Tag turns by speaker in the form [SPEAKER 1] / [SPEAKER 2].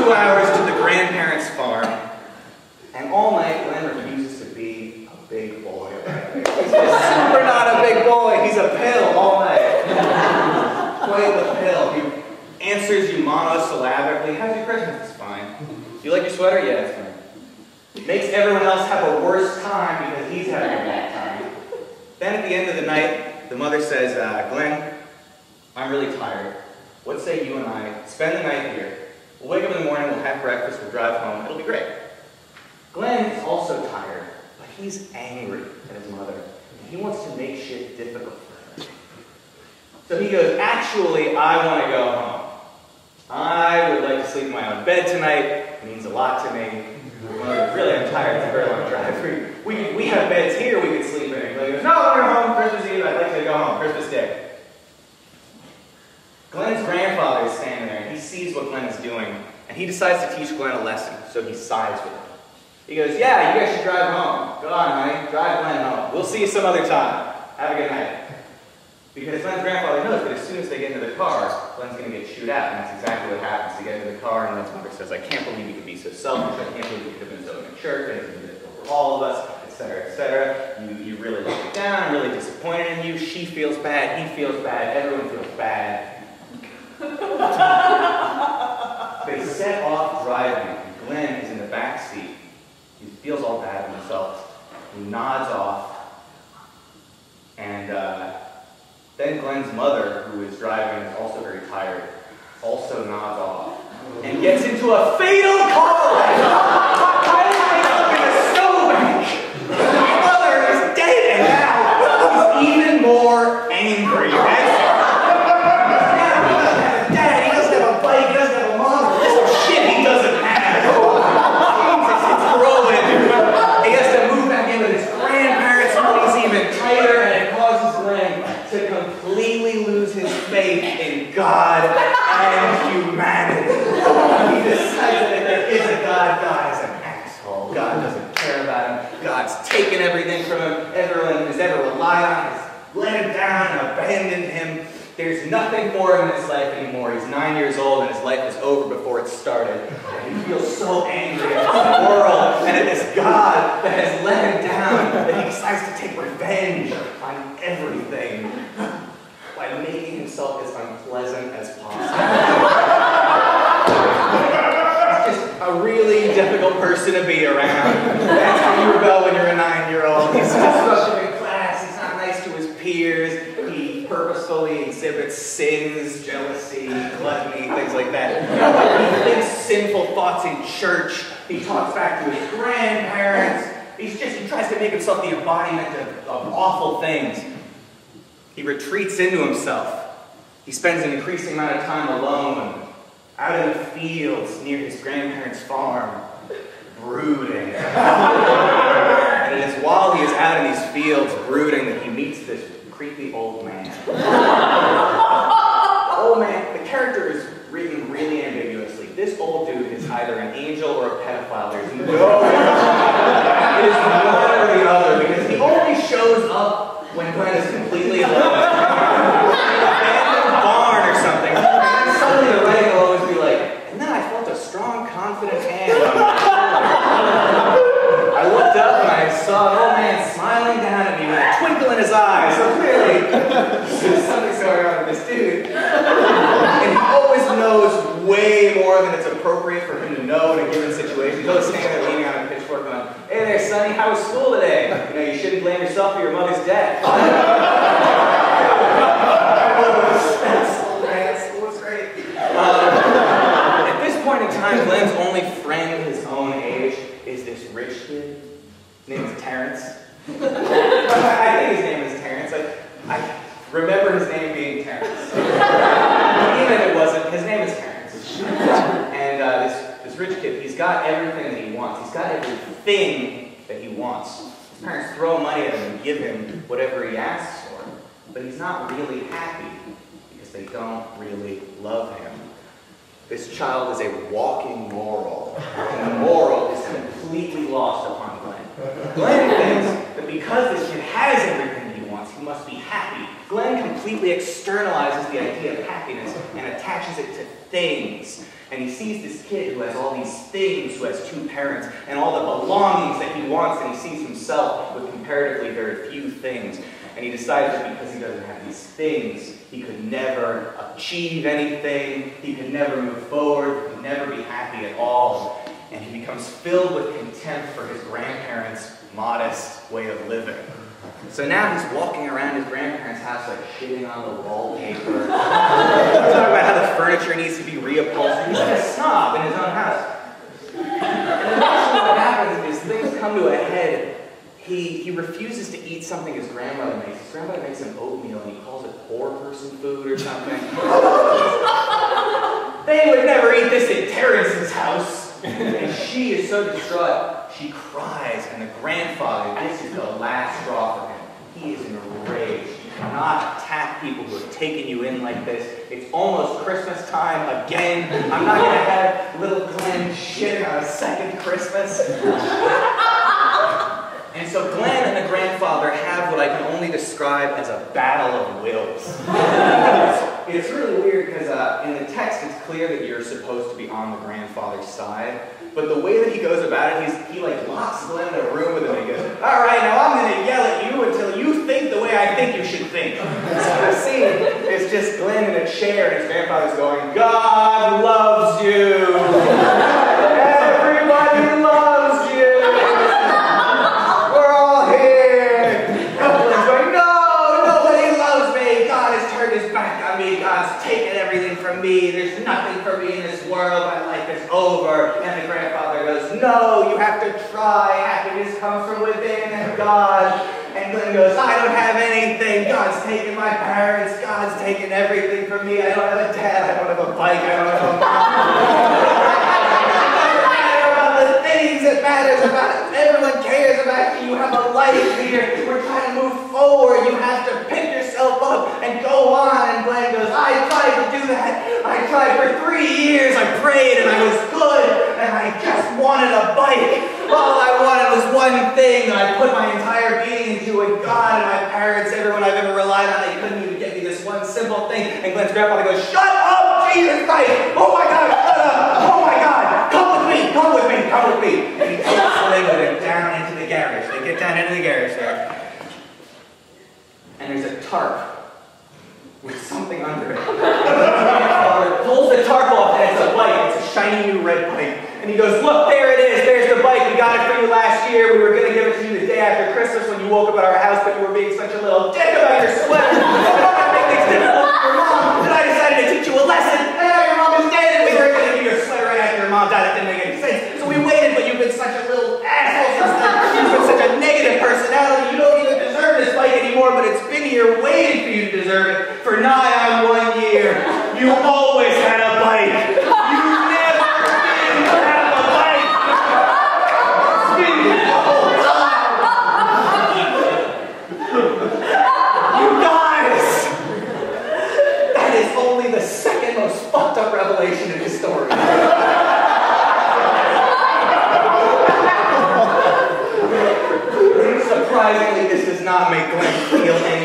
[SPEAKER 1] 2 hours to the grandparents' farm, and all night Glenn refuses to be a big boy. He's super not a big boy. He's a pill all night. Quite the pill. He answers you monosyllabically. How's your Christmas? It's fine. Do you like your sweater? Yeah, it's fine. Makes everyone else have a worse time because he's having a bad time. Then at the end of the night, the mother says, Glenn, I'm really tired. What say you and I spend the night here? We'll wake up in the morning, we'll have breakfast, we'll drive home, it'll be great. Glenn is also tired, but he's angry at his mother. And he wants to make shit difficult for her. So he goes, actually, I want to go home. I would like to sleep in my own bed tonight. It means a lot to me. Really, I'm tired. It's a very long drive. We have beds here we could sleep in. He goes, no, I want to go home Christmas Eve. I'd like to go home Christmas Day. Glenn's grandfather is standing there, and he sees what Glenn is doing, and he decides to teach Glenn a lesson, so he sides with him. He goes, yeah, you guys should drive home. Go on, honey. Drive Glenn home. We'll see you some other time. Have a good night. Because Glenn's grandfather knows that as soon as they get into the car, Glenn's going to get chewed out, and that's exactly what happens. They get into the car, and Glenn's mother says, I can't believe you could be so selfish. I can't believe you could have been so immature. And it's difficult for all of us, etc., etc. You really let me down. I'm really disappointed in you. She feels bad. He feels bad. Everyone feels bad. They set off driving, and Glenn is in the back seat. He feels all bad of himself. He nods off, and then Glenn's mother, who is driving and is also very tired, also nods off and gets into a fatal car wreck. Up in a snowbank. My mother is dead, and now he's even more angry. God and humanity. He decides that if there is a God, God is an asshole. God doesn't care about him. God's taken everything from him. Everyone who's ever relied on has let him down and abandoned him. There's nothing for him in his life anymore. He's 9 years old and his life is over before it started. And he feels so angry at this world and at this God that has let him down that he decides to take revenge on everything by making himself as unpleasant as possible. He's just a really difficult person to be around. That's how you rebel when you're a 9-year-old. He's disruptive in class, he's not nice to his peers, he purposefully exhibits sins, jealousy, gluttony, things like that. He thinks sinful thoughts in church, he talks back to his grandparents, he tries to make himself the embodiment of awful things. He retreats into himself. He spends an increasing amount of time alone, out in the fields near his grandparents' farm, brooding. And it is while he is out in these fields brooding that he meets this creepy old man. Old man, the character is written really ambiguously. This old dude is either an angel or a pedophile. There's no it is one or the other, because he only shows up when Glenn is completely alone. Abandoned barn or something. And then suddenly the writing will always be like, and then I felt a strong, confident hand on my shoulder. I looked up and I saw an old man smiling down at me with a twinkle in his eye. So clearly, there's something going on with this dude. And he always knows way more than it's appropriate for him to know in a given situation. He's always standing there leaning on a pitchfork going, hey there, Sonny, how was school today? You know, you shouldn't blame yourself for your mother's death. School was great. At this point in time, Glenn's only friend his own age is this rich kid. His name is Terrence. I think his name is Terrence. I remember his name being Terrence. Even if it wasn't, his name is Terrence. And this rich kid, he's got everything that he wants. He's got everything that he wants. His parents throw money at him and give him whatever he asks for. But he's not really happy because they don't really love him. This child is a walking moral. And the moral is completely lost upon Glenn. Glenn thinks that because this kid has everything he wants, he must be happy. Glenn completely externalizes the idea of happiness and attaches it to things. And he sees this kid who has all these things, who has 2 parents, and all the belongings that he wants, and he sees himself with comparatively very few things. And he decides that because he doesn't have these things, he could never achieve anything, he could never move forward, he could never be happy at all. And he becomes filled with contempt for his grandparents' modest way of living. So now he's walking around his grandparents' house like shitting on the wallpaper. He's talking about how the furniture needs to be reupholstered. He's like a snob in his own house. And eventually what happens is things come to a head. He refuses to eat something his grandmother makes. His grandmother makes him oatmeal and he calls it poor person food or something. They would never eat this at Terrence's house. And she is so distraught, she cries, and the grandfather, this is the last straw for him. He is enraged. You cannot attack people who have taken you in like this. It's almost Christmas time again. I'm not going to have little Glenn shitting on a second Christmas. And so Glenn and the grandfather have what I can only describe as a battle of wills. It's really weird because in the text it's clear that you're supposed to be on the grandfather's side, but the way that he goes about it, he like locks Glenn in a room with him and he goes, all right, now I'm going to yell at you until you think the way I think you should think. So the scene is just Glenn in a chair and his grandfather's going, God loves you. Everybody loves you. We're all here. Glenn's going, no, nobody loves me. God has turned his back on me. God's taken everything from me. There's nothing for me in this world. My life is over. And the grandfather goes, no, you have to try. Happiness comes from within and God. And Glenn goes, I don't have anything. God's taken my parents. God's taken everything from me. I don't have a dad. I don't have a bike. I don't have a mom. The things that matters about everyone cares about you. You have a life here. We're trying to move forward. You have to pick yourself up and go on. And Glenn goes, I tried to do that. I tried for 3 years. I prayed and I was good and I just wanted a bike. All I wanted was one thing that I put my entire being into, and God and my parents, everyone I've ever relied on, they couldn't even get me this one simple thing. And Glenn's grandfather goes, shut up, Jesus Christ! Oh my God, shut up! Oh my God! Come with me! Come with me! Come with me! And he takes Glenn with him down into the garage. They get down into the garage there. And there's a tarp with something under it. Grandfather pulls the tarp off and it's a bike. It's a shiny new red bike. And he goes, look, there it is. There's the bike. We got it for you last year. We were going to give it to you the day after Christmas when you woke up at our house, but you were being such a little dick about your sweater. I don't want to make things difficult for your mom. And I decided to teach you a lesson. And now your mom is dead and we were going to give you your sweater right after your mom died. It didn't make any sense. So we waited, but you've been such a little asshole since then. You've been such a negative personality. You don't even deserve this bike anymore, but it's been here waiting for you to deserve it for nigh on 1 year. You always had a bike. Most fucked up revelation in his story. Surprisingly, this does not make Glenn feel any